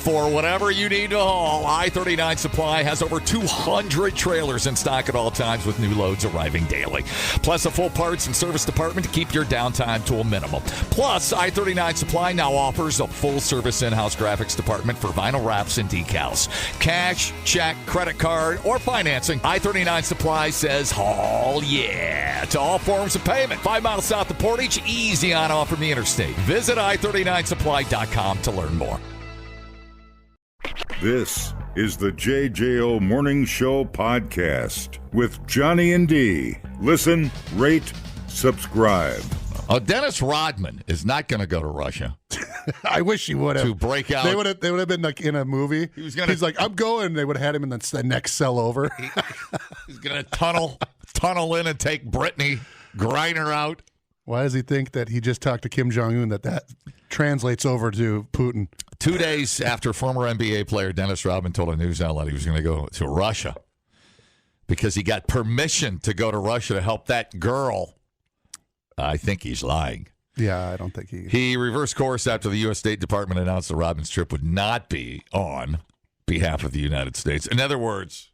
For whatever you need to haul, I-39 Supply has over 200 trailers in stock at all times with new loads arriving daily. Plus a full parts and service department to keep your downtime to a minimum. Plus, I-39 Supply now offers a full-service in-house graphics department for vinyl wraps and decals. Cash, check, credit card, or financing, I-39 Supply says haul yeah to all forms of payment. 5 miles south of Portage, easy on off from the interstate. Visit i39supply.com to learn more. This is the JJO Morning Show podcast with Johnny and D. Listen, rate, subscribe. Dennis Rodman is not going to go to Russia. I wish he would have. To break out. They would have been like in a movie. He's like, I'm going. They would have had him in the next cell over. He's going to tunnel in and take Brittany Griner out. Why does he think that he just talked to Kim Jong-un, that translates over to Putin? 2 days after former NBA player Dennis Rodman told a news outlet he was going to go to Russia because he got permission to go to Russia to help that girl, I think he's lying. Yeah, I don't think he... He reversed course after the U.S. State Department announced that Rodman's trip would not be on behalf of the United States. In other words,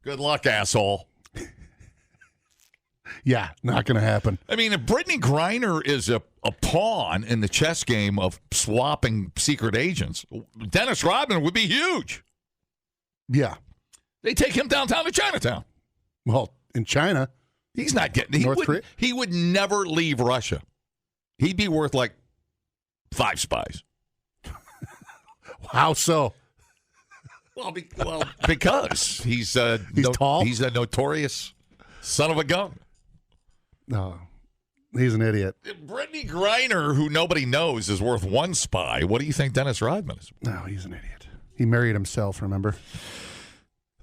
good luck, asshole. Yeah, not going to happen. I mean, if Brittany Griner is a pawn in the chess game of swapping secret agents, Dennis Rodman would be huge. Yeah. They take him downtown to Chinatown. Well, in China. He's not getting... He would never leave Russia. He'd be worth like 5 spies. How so? Well, because he's tall? He's a notorious son of a gun. No, he's an idiot. Brittany Griner, who nobody knows, is worth 1 spy. What do you think Dennis Rodman is? No, he's an idiot. He married himself, remember?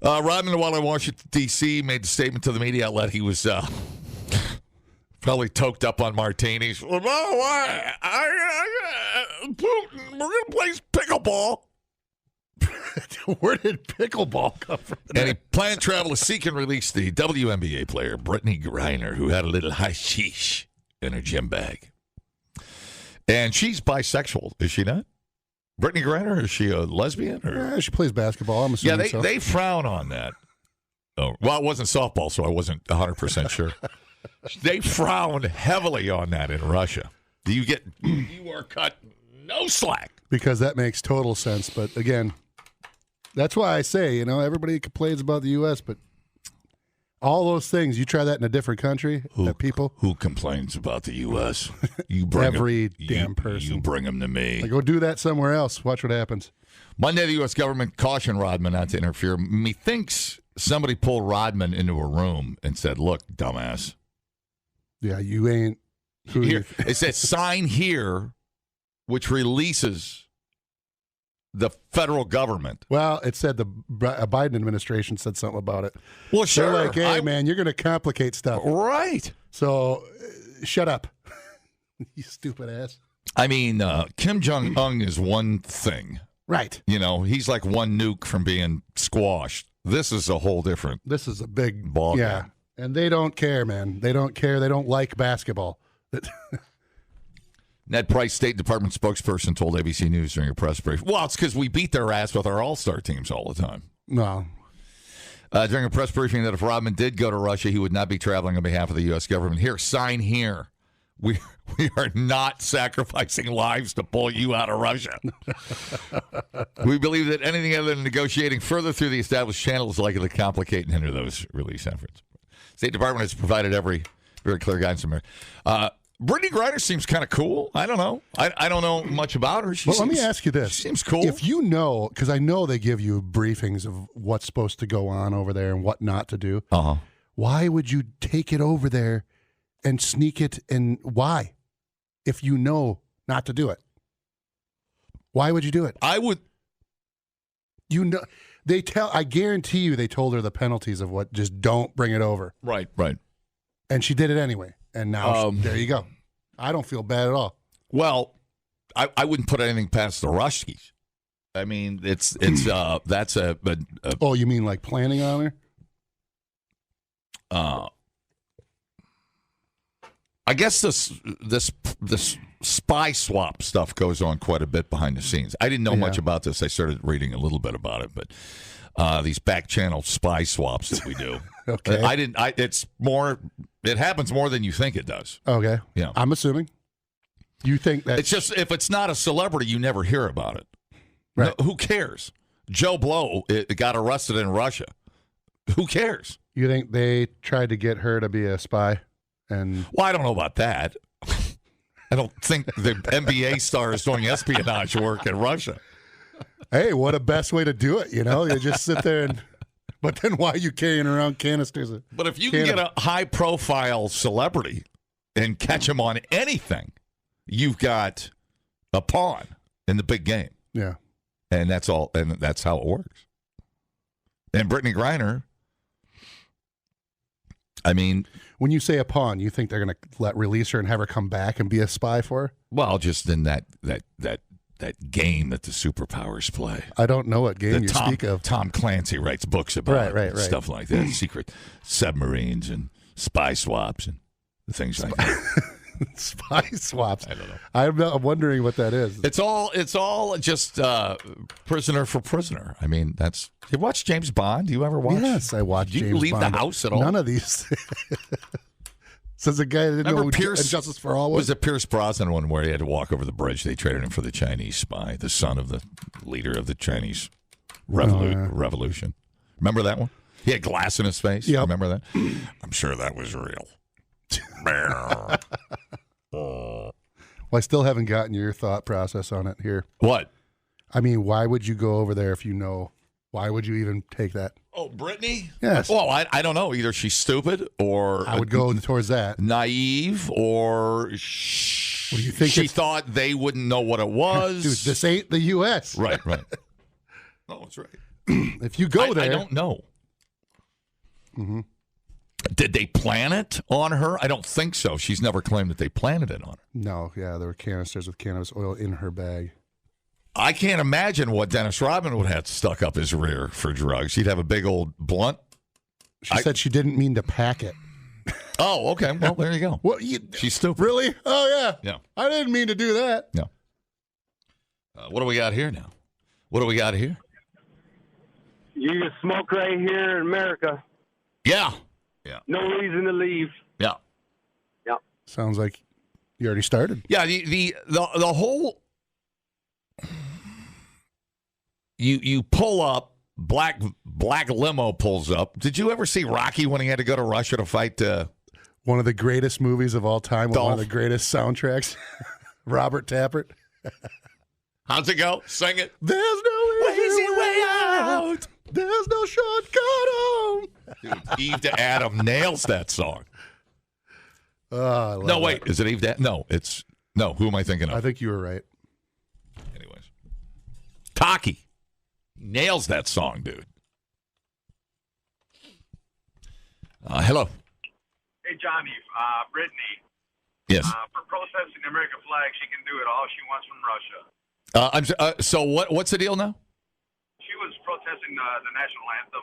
Rodman, while in Washington, D.C., made the statement to the media outlet he was probably toked up on martinis. Well, Putin, we're going to play pickleball. Where did pickleball come from? And he planned to travel to seek and release the WNBA player, Brittany Griner, who had a little hashish in her gym bag. And she's bisexual, is she not? Brittany Griner, is she a lesbian? Or? Yeah, she plays basketball, I'm assuming. Yeah, they frown on that. Oh, well, it wasn't softball, so I wasn't 100% sure. They frown heavily on that in Russia. You are cut no slack. Because that makes total sense. But again, that's why I say, everybody complains about the U.S., but all those things, you try that in a different country, people. Who complains about the U.S.? You bring damn person. You bring them to me. Go do that somewhere else. Watch what happens. Monday, the U.S. government cautioned Rodman not to interfere. Methinks somebody pulled Rodman into a room and said, look, dumbass. Yeah, you ain't. Here, it says sign here, which releases the federal government. Well, it said the Biden administration said something about it. Well, sure. They're like, hey, man, you're going to complicate stuff. Right. So shut up, you stupid ass. I mean, Kim Jong-un is one thing. Right. He's like one nuke from being squashed. This is a whole different. This is a big ball game. Yeah. And they don't care, man. They don't care. They don't like basketball. Ned Price, State Department spokesperson, told ABC News during a press brief. Well, it's because we beat their ass with our all-star teams all the time. No. During a press briefing that if Rodman did go to Russia, he would not be traveling on behalf of the U.S. government. Here, sign here. We are not sacrificing lives to pull you out of Russia. We believe that anything other than negotiating further through the established channel is likely to complicate and hinder those release efforts. State Department has provided very clear guidance from here. Brittany Griner seems kind of cool. I don't know. I don't know much about her. Let me ask you this. She seems cool. If you know, because I know they give you briefings of what's supposed to go on over there and what not to do, why would you take it over there and sneak it? And why? If you know not to do it. Why would you do it? I would. I guarantee you they told her the penalties of what, just don't bring it over. Right. And she did it anyway. And now, there you go. I don't feel bad at all. Well, I wouldn't put anything past the Ruskies. I mean, that's a. Oh, you mean like planning on her? I guess this spy swap stuff goes on quite a bit behind the scenes. I didn't know much about this. I started reading a little bit about it, but these back channel spy swaps that we do. Okay. It's more. It happens more than you think it does. Okay. Yeah. I'm assuming. You think that It's just if it's not a celebrity, you never hear about it. Right. No, who cares? Joe Blow got arrested in Russia. Who cares? You think they tried to get her to be a spy? And Well, I don't know about that. I don't think the NBA star is doing espionage work in Russia. hey, what a best way to do it, you know? You just sit there and but then why are you carrying around canisters? But if you can get a high-profile celebrity and catch him on anything, you've got a pawn in the big game. Yeah. And that's all. And that's how it works. And Brittany Griner, I mean, when you say a pawn, you think they're going to release her and have her come back and be a spy for her? well, just in that game that the superpowers play. I don't know what game That you speak of. Tom Clancy writes books about Right. stuff like that, secret submarines and spy swaps and things like that. Spy swaps. I don't know. I'm wondering what that is. It's all just prisoner for prisoner. I mean, that's. You watch James Bond? Do you ever watch? Yes, I watched Do you James leave Bond. the house at all? None of these. Says a guy that didn't Remember know Pierce- who Justice for All Was was. it Pierce Brosnan one where he had to walk over the bridge? They traded him for the Chinese spy, the son of the leader of the Chinese revolution. Remember that one? He had glass in his face. Yep. Remember that? I'm sure that was real. Well, I still haven't gotten your thought process on it here. What? I mean, why would you go over there if you know? Why would you even take that? Oh, Brittany? Yes. Well, I don't know. Either she's stupid or I would go towards that. naive or What do you think she it's- thought they wouldn't know what it was. Dude, this ain't the U.S. Right. No, that's right. If you go there, I don't know. Mm-hmm. Did they plan it on her? I don't think so. She's never claimed that they planted it on her. No, yeah, there were canisters with cannabis oil in her bag. I can't imagine what Dennis Rodman would have stuck up his rear for drugs. He'd have a big old blunt. She said she didn't mean to pack it. Oh, okay. Well, there you go. What? She's stupid. Really? Oh, yeah. Yeah. I didn't mean to do that. No. What do we got here now? What do we got here? You can smoke right here in America. Yeah. No reason to leave. Yeah. Yep. Sounds like you already started. Yeah, the whole you pull up, black limo pulls up. Did you ever see Rocky when he had to go to Russia to fight One of the greatest movies of all time with one of Dolph. the greatest soundtracks. Robert Tappert. how's it go? Sing it. There's no easy way out. There's no shortcut home. Dude, Eve to Adam nails that song. Oh, I love No, wait. that. Is it Eve to No, who am I thinking of? I think you were right. Anyways. Taki nails that song, dude. Hello. Hey, Johnny, Brittany. Yes. For protesting the American flag, she can do it all she wants from Russia. So what's the deal now? She was protesting the national anthem.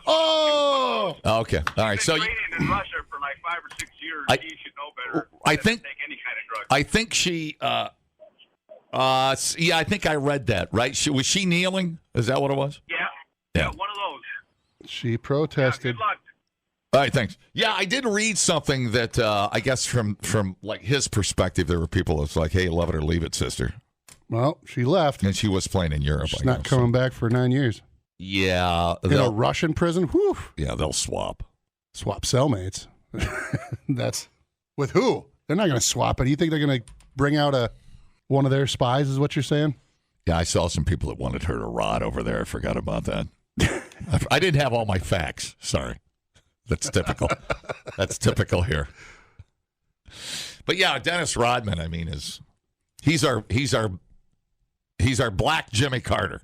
Oh! Okay. All right. She's So been training in Russia for like 5 or 6 years. I- She should know better. I than think- to take any kind of drug. I think she. Yeah, I think I read that. Right? Was she kneeling? Is that what it was? Yeah, one of those. She Yeah, protested. good luck. All right. Thanks. Yeah, I did read something that I guess from like his perspective, there were people that's like, "Hey, love it or leave it, sister," Well, she left. and she was playing in Europe. She's I not guess. coming back for 9 years. Yeah, In a they'll, Russian prison? Whew. they'll swap. Swap cellmates. That's with who? They're not going to swap it. You think they're going to bring out one of their spies, is what you're saying? Yeah, I saw some people that wanted her to rot over there. I forgot about that. I didn't have all my facts. Sorry. That's typical. That's typical here. But yeah, Dennis Rodman, I mean, he's our black Jimmy Carter.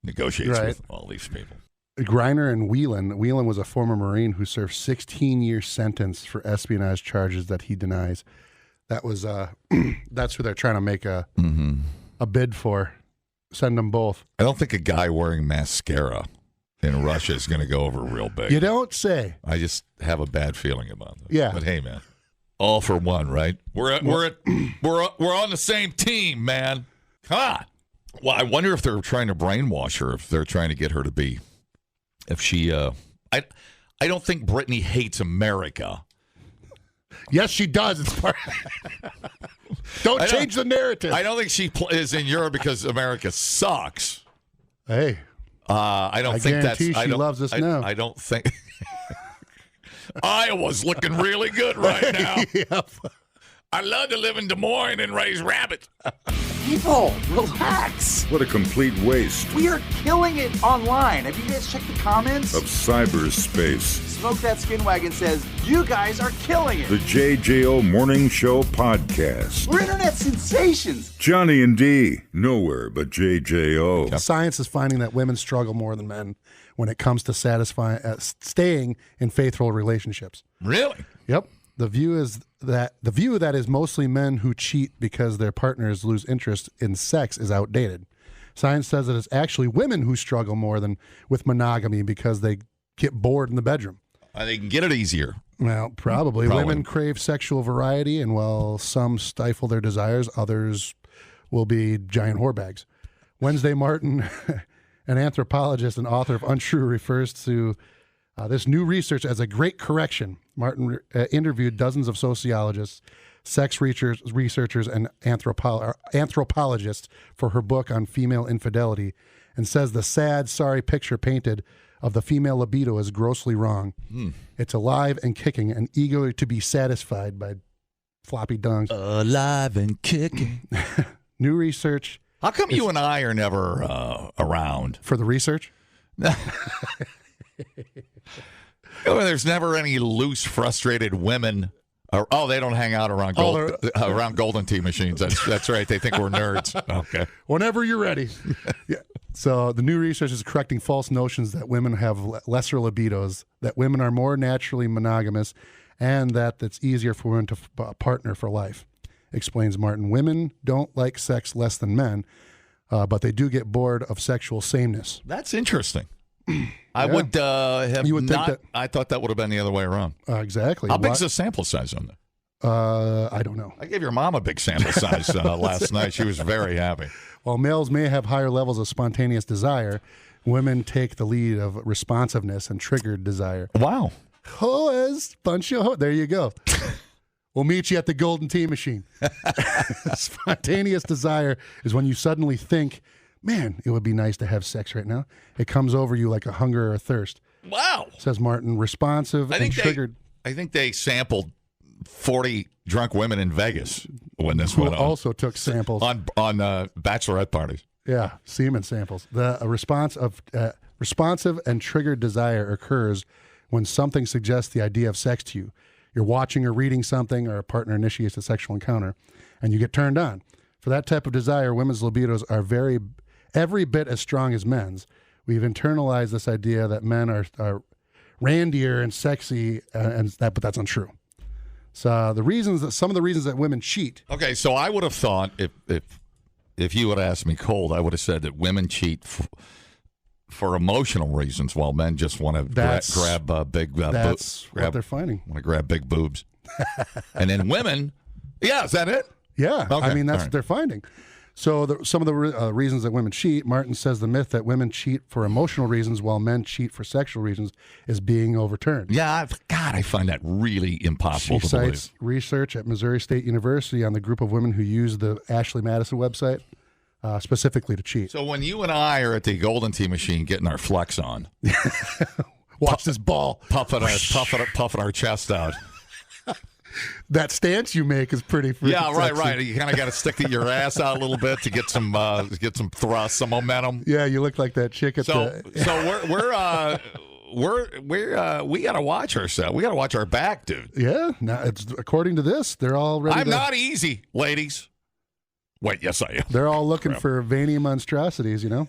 Negotiates Right. with all these people. Griner and Whelan. Whelan was a former Marine who served 16-year sentence for espionage charges that he denies. That was that's who they're trying to make a bid for. Send them both. I don't think a guy wearing mascara in Russia is going to go over real big. You don't say. I just have a bad feeling about it. Yeah. But hey, man. All for one, right? We're on the same team, man. Come on. Well, I wonder if they're trying to brainwash her, if they're trying to get her to be, if she, I don't think Brittany hates America. Yes, she does. It's part. Don't change the narrative. I don't think she is in Europe because America sucks. Hey, I don't think that's. She loves us now. I don't think. Iowa's looking really good right now. Yep. I love to live in Des Moines and raise rabbits. People, relax. What a complete waste We are killing it online. Have you guys checked the comments? of cyberspace. Smoke That Skin Wagon says, you guys are killing it. The JJO Morning Show Podcast. We're internet sensations. Johnny and D, nowhere but JJO. Science is finding that women struggle more than men when it comes to staying in faithful relationships. Really? Yep. The view that is mostly men who cheat because their partners lose interest in sex is outdated. Science says that it's actually women who struggle more than with monogamy because they get bored in the bedroom. They can get it easier. Well, probably. Women crave sexual variety, and while some stifle their desires, others will be giant whorebags. Wednesday Martin, an anthropologist and author of Untrue, refers to this new research as a great correction. Martin interviewed dozens of sociologists, sex researchers, and anthropologists for her book on female infidelity, and says the sad, sorry picture painted of the female libido is grossly wrong. It's alive and kicking and eager to be satisfied by floppy dongs. Alive and kicking. New research. How come you and I are never around? For the research? There's never any loose, frustrated women. They don't hang out around around Golden Tee machines. That's right. They think we're nerds. Okay. Whenever you're ready. Yeah. So the new research is correcting false notions that women have lesser libidos, that women are more naturally monogamous, and that it's easier for women to partner for life, explains Martin. Women don't like sex less than men, but they do get bored of sexual sameness. That's interesting. I would have you would not. Think that, I thought that would have been the other way around. Exactly. How big's the sample size on that? I don't know. I gave your mom a big sample size last night. She was very happy. While males may have higher levels of spontaneous desire, women take the lead of responsiveness and triggered desire. Wow. There you go. We'll meet you at the Golden Tee machine. Spontaneous desire is when you suddenly think, man, it would be nice to have sex right now. It comes over you like a hunger or a thirst. Wow. Says Martin, responsive and triggered. I think they sampled 40 drunk women in Vegas when this went on. Also took samples on bachelorette parties. Yeah, semen samples. The responsive and triggered desire occurs when something suggests the idea of sex to you. You're watching or reading something, or a partner initiates a sexual encounter, and you get turned on. For that type of desire, women's libidos are every bit as strong as men's. We've internalized this idea that men are randier and sexy, but that's untrue. So some of the reasons that women cheat. Okay, so I would have thought if you would have asked me cold, I would have said that women cheat for emotional reasons, while men just want to grab big. That's what they're finding. Want to grab big boobs, and then women. Yeah, is that it? Yeah, okay. I mean that's what they're finding. So some of the reasons that women cheat, Martin says the myth that women cheat for emotional reasons while men cheat for sexual reasons is being overturned. Yeah, I find that really impossible to believe. She cites research at Missouri State University on the group of women who use the Ashley Madison website specifically to cheat. So when you and I are at the Golden Tee machine getting our flex on, watch this ball, puffing our chest out. That stance you make is pretty freaking sexy. Right. You kind of got to stick your ass out a little bit to get some thrust, some momentum. Yeah, you look like that chick at So we got to watch ourselves. We got to watch our back, dude. Yeah, now it's according to this, they're all ready. I'm not easy, ladies. Wait, yes, I am. They're all looking for veiny monstrosities, you know.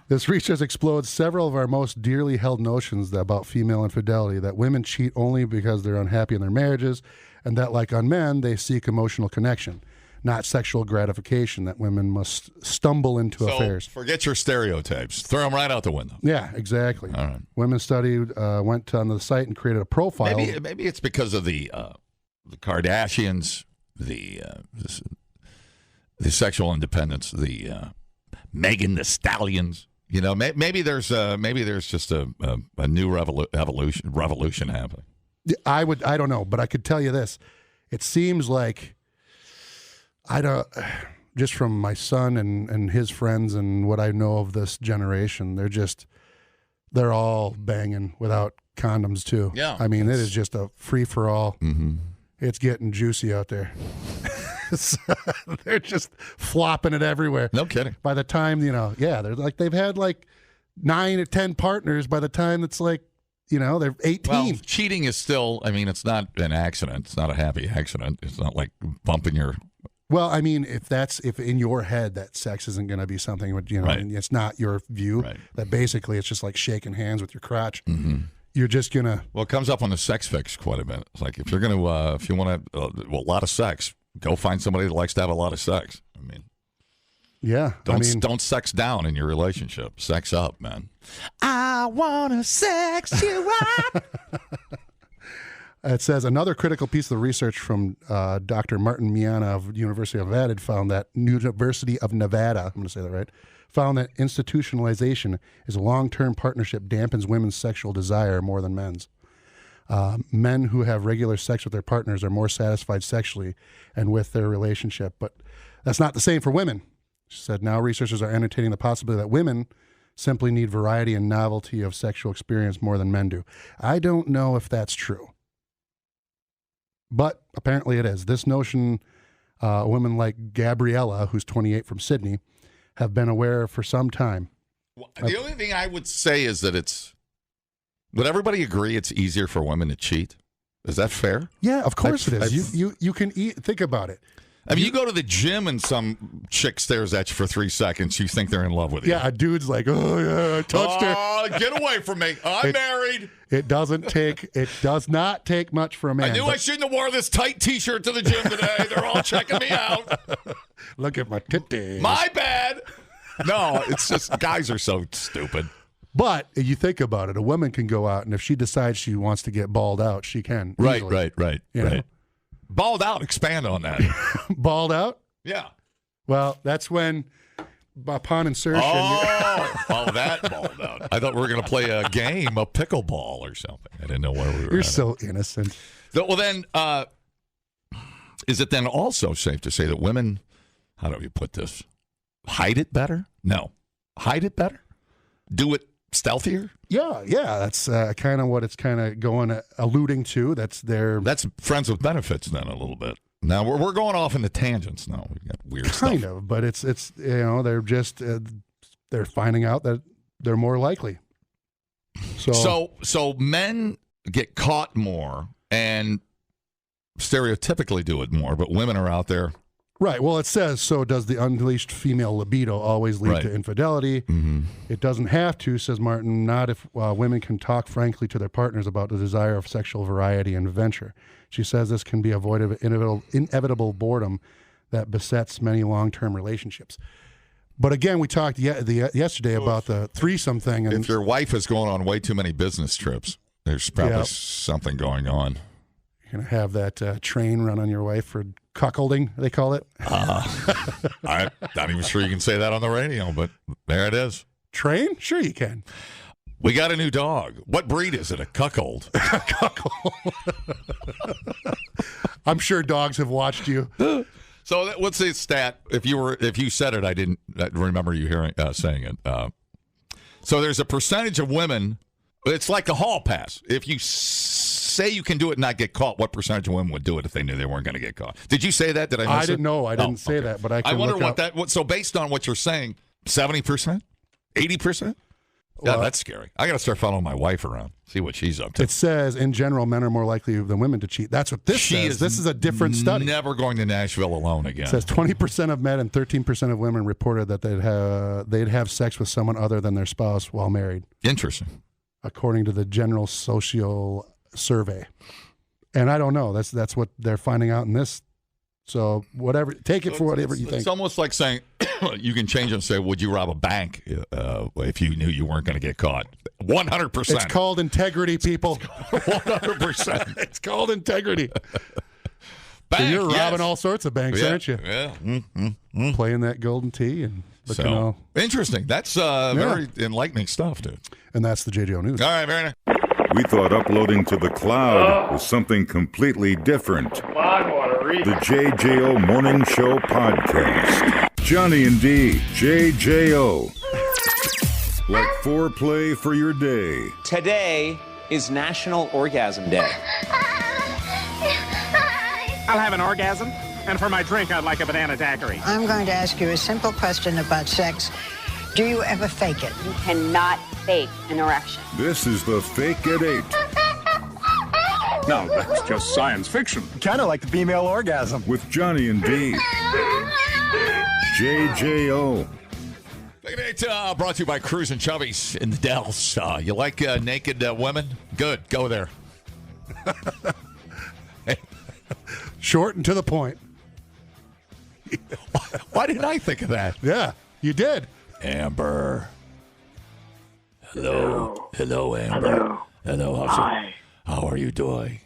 This research explodes several of our most dearly held notions about female infidelity, that women cheat only because they're unhappy in their marriages, and that, like on men, they seek emotional connection, not sexual gratification, that women must stumble into affairs. Forget your stereotypes. Throw them right out the window. Yeah, exactly. All right. Women studied, went on the site and created a profile. Maybe it's because of the Kardashians, the sexual independence, the Megan Thee Stallions. You know, maybe there's just a new revolution happening. I don't know, but I could tell you this: it seems like just from my son and his friends and what I know of this generation, they're all banging without condoms too. Yeah, I mean, it is just a free for all. Mm-hmm. It's getting juicy out there. They're just flopping it everywhere. No kidding. By the time, they're like, they've had like 9 or 10 partners by the time it's like, they're 18. Well, cheating is still, I mean, it's not an accident. It's not a happy accident. It's not like bumping your... Well, I mean, if in your head that sex isn't going to be something, right. And it's not your view, right. That basically it's just like shaking hands with your crotch. Mm-hmm. You're just going to... Well, it comes up on the sex fix quite a bit. It's like, if you're going to, if you want to have a lot of sex, go find somebody that likes to have a lot of sex. I mean... Yeah. Don't sex down in your relationship. Sex up, man. I want to sex you up. It says another critical piece of research from Dr. Martin Miana of the University of Nevada found that I'm going to say that right, found that institutionalization is a long-term partnership dampens women's sexual desire more than men's. Men who have regular sex with their partners are more satisfied sexually and with their relationship, but that's not the same for women. She said, now researchers are entertaining the possibility that women simply need variety and novelty of sexual experience more than men do. I don't know if that's true, but apparently it is. This notion, women like Gabriella, who's 28 from Sydney, have been aware for some time. Well, the only thing I would say is that would everybody agree it's easier for women to cheat? Is that fair? Yeah, of course it is. You can eat. Think about it. I mean, you go to the gym and some chick stares at you for 3 seconds. You think they're in love with you. Yeah, a dude's like, oh, yeah, I touched her. Get away from me. I'm married. It does not take much for a man. I knew I shouldn't have wore this tight T-shirt to the gym today. They're all checking me out. Look at my titties. My bad. No, it's just guys are so stupid. But if you think about it, a woman can go out, and if she decides she wants to get balled out, she can. Easily. Right. You know? Balled out, expand on that. Balled out? Yeah. Well, that's when, upon insertion... that balled out. I thought we were going to play a game, a pickleball or something. I didn't know where we were You're so innocent. Well, then, is it then also safe to say that women, how do you put this, hide it better? No. Hide it better? Do it stealthier? Yeah, that's kind of what it's kind of alluding to. That's friends with benefits then a little bit. Now we're going off into tangents now. We've got weird stuff. Kind of, but it's they're just they're finding out that they're more likely. So men get caught more and stereotypically do it more, but women are out there. Right. Well, it says, so does the unleashed female libido always lead to infidelity? Mm-hmm. It doesn't have to, says Martin, not if women can talk frankly to their partners about the desire of sexual variety and adventure. She says this can be avoided inevitable boredom that besets many long-term relationships. But again, we talked yesterday about the threesome thing. And if your wife is going on way too many business trips, there's probably something going on. You're going to have that train run on your wife for cuckolding, they call it. I'm not even sure you can say that on the radio, but there it is. Train? Sure you can. We got a new dog. What breed is it? A cuckold? Cuckold. I'm sure dogs have watched you. So what's the stat? If you said it, I didn't remember you saying it. So there's a percentage of women. It's like a hall pass. If you say you can do it and not get caught, what percentage of women would do it if they knew they weren't going to get caught? Did you say that? Did I miss it? I didn't know. I didn't say that, but I wonder so based on what you're saying, 70%? 80%? Yeah, that's scary. I got to start following my wife around, see what she's up to. It says, in general, men are more likely than women to cheat. That's what this says. This is a different study. Never going to Nashville alone again. It says 20% of men and 13% of women reported that they'd have sex with someone other than their spouse while married. Interesting. According to the General Social Survey. And I don't know. That's what they're finding out in this. So whatever, take it for whatever you think. It's almost like saying you can change and say, would you rob a bank if you knew you weren't going to get caught? 100%. It's called integrity, people. 100%. It's called integrity. Bank, You're robbing yes. all sorts of banks, aren't you? Yeah. Playing that golden tee and looking all. Interesting. That's very enlightening stuff, dude. And that's the JJO News. All right, very nice. We thought uploading to the cloud was something completely different. The JJO Morning Show Podcast. Johnny and D, JJO. Like foreplay for your day. Today is National Orgasm Day. I'll have an orgasm, and for my drink, I'd like a banana daiquiri. I'm going to ask you a simple question about sex. Do you ever fake it? You cannot fake an erection. This is the Fake at 8. No, that's just science fiction. Kind of like the female orgasm. With Johnny and D. JJO. It's brought to you by Cruise and Chubby's in the Dells. You like naked women? Good. Go there. Short and to the point. Why didn't I think of that? Yeah, you did. Amber. Hello. Hello, Amber. Hello. Hi. How are you doing?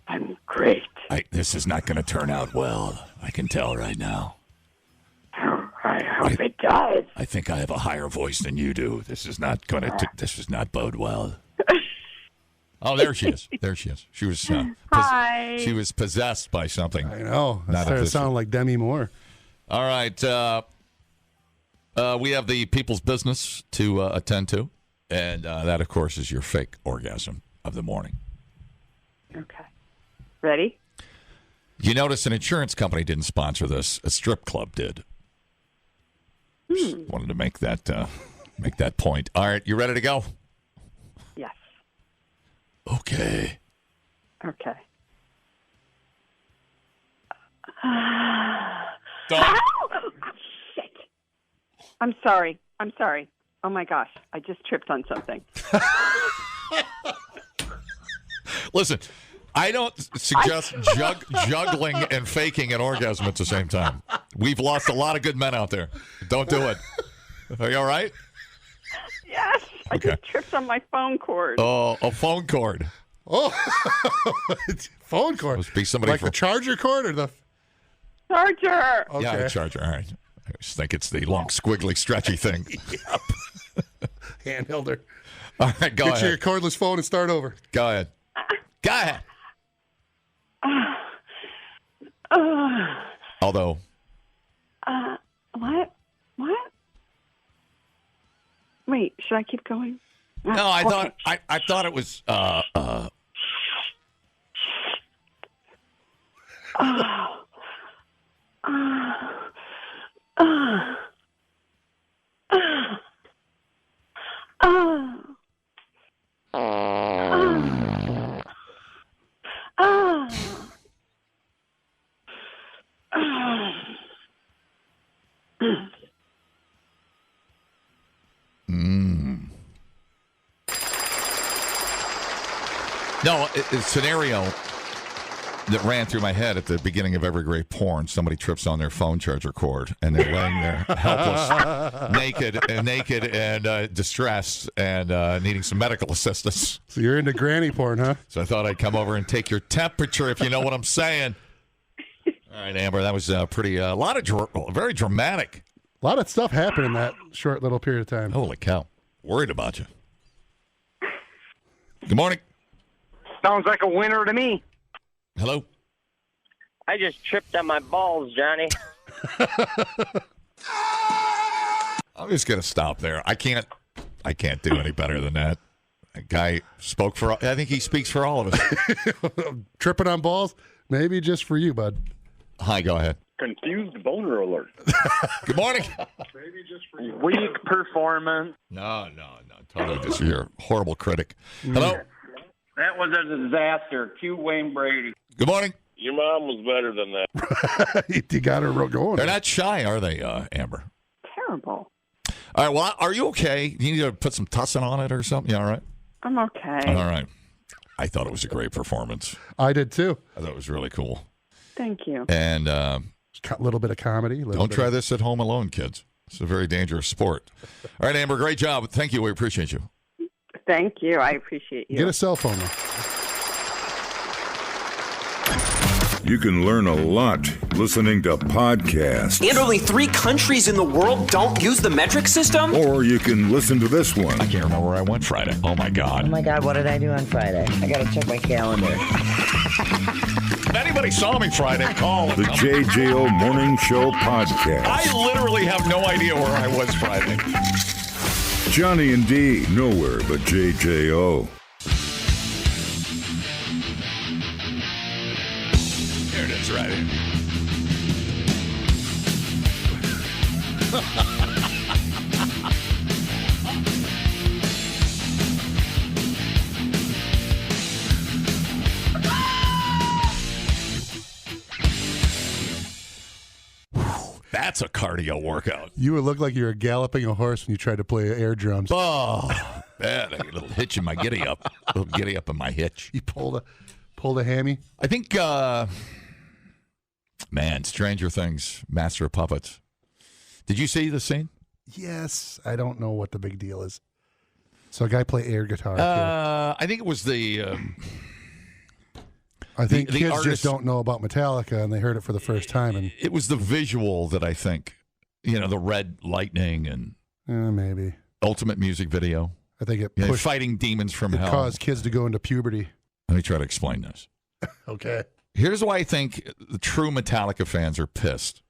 I'm great. This is not going to turn out well. I can tell right now. I hope it does. I think I have a higher voice than you do. This is not going to. This does not bode well. Oh, there she is. There she is. She was. Hi. She was possessed by something. I know. That Not started to official. sound like Demi Moore. All right. We have the people's business to attend to, and that, of course, is your fake orgasm of the morning. Okay. Ready? You notice an insurance company didn't sponsor this. A strip club did. Just wanted to make that point. All right. You ready to go? Yes. Okay. Okay. Don't. Shit. I'm sorry. Oh my gosh. I just tripped on something. Listen, I don't suggest juggling and faking an orgasm at the same time. We've lost a lot of good men out there. Don't do it. Are you all right? Yes. I Okay. just tripped on my phone cord. Oh, a phone cord. Oh, phone cord. Must be somebody Like from the charger cord or the. Charger. Okay. Yeah, the charger. All right. I just think it's the long, squiggly, stretchy thing. Handheld her. All right, go Get ahead. your cordless phone and start over. Go ahead. Go ahead. Although. What? Wait, should I keep going? No, I thought I thought it was No, a scenario that ran through my head at the beginning of every great porn. Somebody trips on their phone charger cord, and they're laying there helpless, naked and distressed, and needing some medical assistance. So you're into granny porn, huh? So I thought I'd come over and take your temperature, if you know what I'm saying. All right, Amber, that was very dramatic. A lot of stuff happened in that short little period of time. Holy cow. Worried about you. Good morning. Sounds like a winner to me. Hello. I just tripped on my balls, Johnny. I'm just going to stop there. I can't do any better than that. That guy spoke for, I think he speaks for all of us. Tripping on balls? Maybe just for you, bud. Hi, go ahead. Confused boner alert. Good morning. Maybe just for you. Weak performance. No. Totally just you're a horrible critic. Hello. That was a disaster. Cue Wayne Brady. Good morning. Your mom was better than that. You got her going. They're not shy, are they, Amber? Terrible. All right, well, are you okay? You need to put some tussin on it or something? You all right? I'm okay. All right. I thought it was a great performance. I did too. I thought it was really cool. Thank you. And A little bit of comedy. don't try this at home alone, kids. It's a very dangerous sport. All right, Amber, great job. Thank you. We appreciate you. Thank you. I appreciate you. Get a cell phone. You can learn a lot listening to podcasts. And only 3 countries in the world don't use the metric system? Or you can listen to this one. I can't remember where I went Friday. Oh, my God. Oh, my God, what did I do on Friday? I got to check my calendar. If anybody saw me Friday, call. The JJO Morning Show Podcast. I literally have no idea where I was Friday. Johnny and D, nowhere but JJO. There it is, right in. That's a cardio workout. You would look like you were galloping a horse when you tried to play air drums. Oh, man, a little hitch in my giddy up. A little giddy up in my hitch. You pulled a hammy? I think, man, Stranger Things, Master of Puppets. Did you see the scene? Yes. I don't know what the big deal is. So a guy play air guitar. I think it was the... I think the kids artist, just don't know about Metallica, and they heard it for the first time. And it was the visual that I think, the red lightning and maybe ultimate music video. I think it pushed, fighting demons from hell. It caused kids to go into puberty. Let me try to explain this. Okay. Here's why I think the true Metallica fans are pissed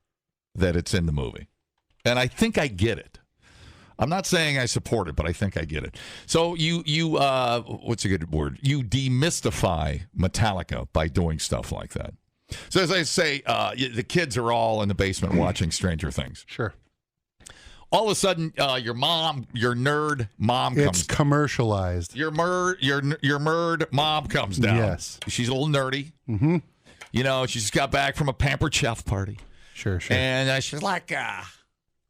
that it's in the movie, and I think I get it. I'm not saying I support it, but I think I get it. So you what's a good word? You demystify Metallica by doing stuff like that. So as I say, the kids are all in the basement watching Stranger Things. Sure. All of a sudden, your nerd mom comes. It's commercialized. Your nerd mom comes down. Yes. She's a little nerdy. Mm-hmm. She just got back from a pampered chef party. Sure. And she's like,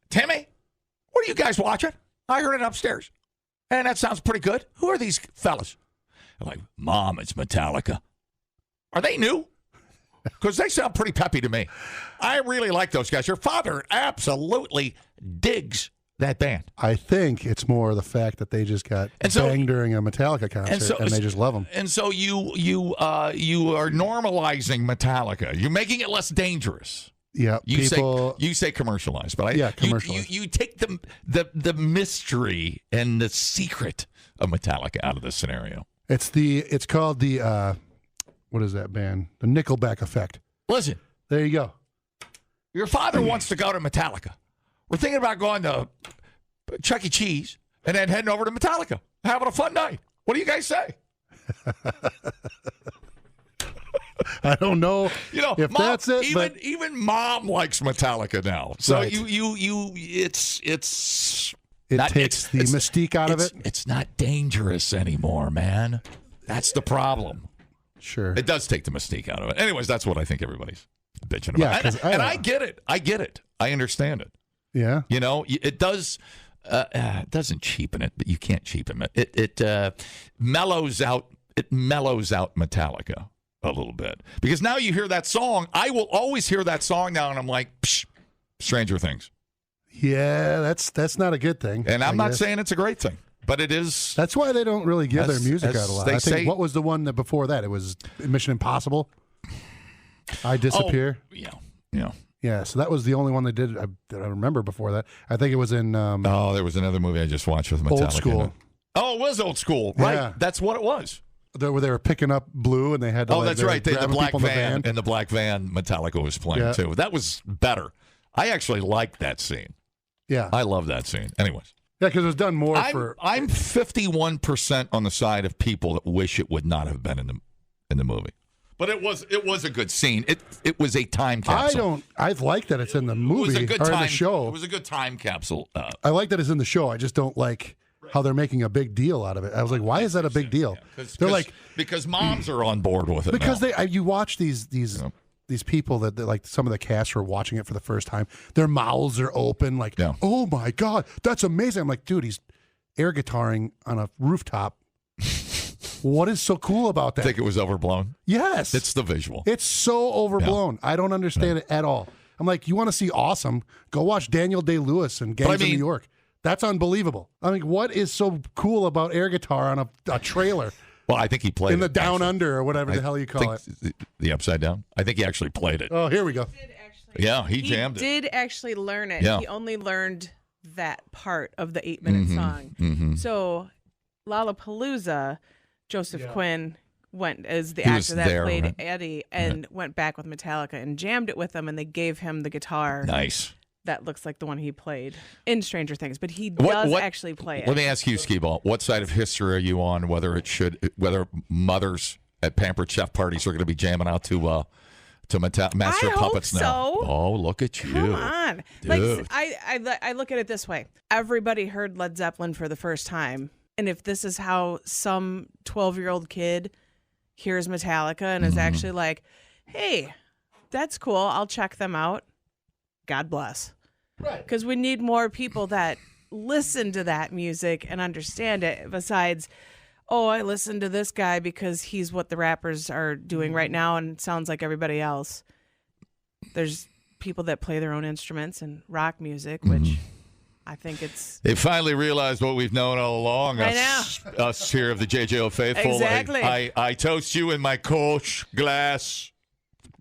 Timmy, what are you guys watching? I heard it upstairs. And that sounds pretty good. Who are these fellas? I'm like, Mom, it's Metallica. Are they new? Because they sound pretty peppy to me. I really like those guys. Your father absolutely digs that band. I think it's more the fact that they just got banged during a Metallica concert, and they just love them. And so you are normalizing Metallica. You're making it less dangerous. Yeah, you say commercialized, but commercialized. You take the mystery and the secret of Metallica out of this scenario. It's called the what is that band? The Nickelback effect. Listen, there you go. Your father wants to go to Metallica. We're thinking about going to Chuck E. Cheese and then heading over to Metallica, having a fun night. What do you guys say? I don't know if Mom, that's it. Even Mom likes Metallica now. So right. it takes the mystique out of it. It's not dangerous anymore, man. That's the problem. Sure. It does take the mystique out of it. Anyways, that's what I think everybody's bitching about. And I get it. I understand it. Yeah. It does. It doesn't cheapen it, but you can't cheapen it. It mellows out. It mellows out Metallica a little bit, because now you hear that song. I will always hear that song now, and I'm like, psh, Stranger Things. Yeah, that's not a good thing. And I'm not saying it's a great thing, but it is. That's why they don't really give their music out a lot. I think what was the one that before that? It was Mission Impossible. I Disappear. Yeah. Yeah, so that was the only one they did that I remember before that. I think it was in... there was another movie I just watched with Metallica. Old School. Oh, it was Old School. Right. Yeah. That's what it was. They were picking up Blue, and they had to... that's right. The black van. The and the black van Metallica was playing, too. That was better. I actually liked that scene. Yeah. I love that scene. Anyways. Yeah, because it was done more for... I'm 51% on the side of people that wish it would not have been in the movie. But it was a good scene. It was a time capsule. I like that it's in the movie in the show. It was a good time capsule. I like that it's in the show. I just don't like how they're making a big deal out of it. I was like, why is that a big deal? Yeah, because moms are on board with it. Because you watch these people that like some of the cast are watching it for the first time. Their mouths are open, like, oh my God, that's amazing. I'm like, dude, he's air guitaring on a rooftop. What is so cool about that? I think it was overblown. Yes. It's the visual. It's so overblown. Yeah. I don't understand it at all. I'm like, you want to see awesome? Go watch Daniel Day-Lewis and Gangs of New York. That's unbelievable. I mean, what is so cool about air guitar on a trailer? Well, I think he played in the it, Down actually. Under or whatever the hell you call it. The Upside Down. I think he actually played it. Oh, here we go. Yeah, he jammed it. He did actually learn it. Yeah. He only learned that part of the 8-minute song. So Lollapalooza, Joseph Quinn went as the actor that played right? Eddie and went back with Metallica and jammed it with them, and they gave him the guitar. Nice. That looks like the one he played in Stranger Things, but he does actually play it. Let me ask you, Skee-Ball, what side of history are you on? Whether mothers at Pampered Chef parties are going to be jamming out to Master of Puppets now? So. Oh, look at you! Come on, dude. like I look at it this way: everybody heard Led Zeppelin for the first time, and if this is how some 12-year-old kid hears Metallica and is actually like, "Hey, that's cool. I'll check them out." God bless. Right. Because we need more people that listen to that music and understand it besides, oh, I listen to this guy because he's what the rappers are doing right now and sounds like everybody else. There's people that play their own instruments and rock music, which I think it's... They finally realized what we've known all along. Us here of the JJO faithful. Exactly. I toast you in my Kolsch glass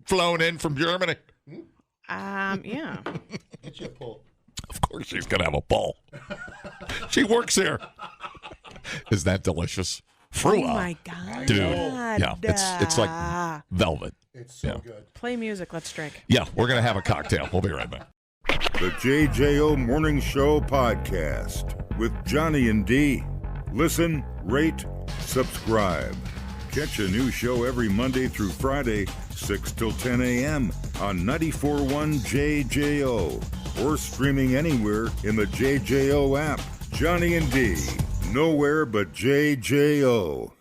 flown in from Germany. Yeah. Get you a pull. Of course she's going to have a pull. She works here. Isn't that delicious? Frua. Oh, my God. Dude. Yeah, it's like velvet. It's so good. Play music. Let's drink. Yeah, we're going to have a cocktail. We'll be right back. The JJO Morning Show podcast with Johnny and D. Listen, rate, subscribe. Catch a new show every Monday through Friday, 6 till 10 a.m. on 94.1 JJO or streaming anywhere in the JJO app. Johnny and D, nowhere but JJO.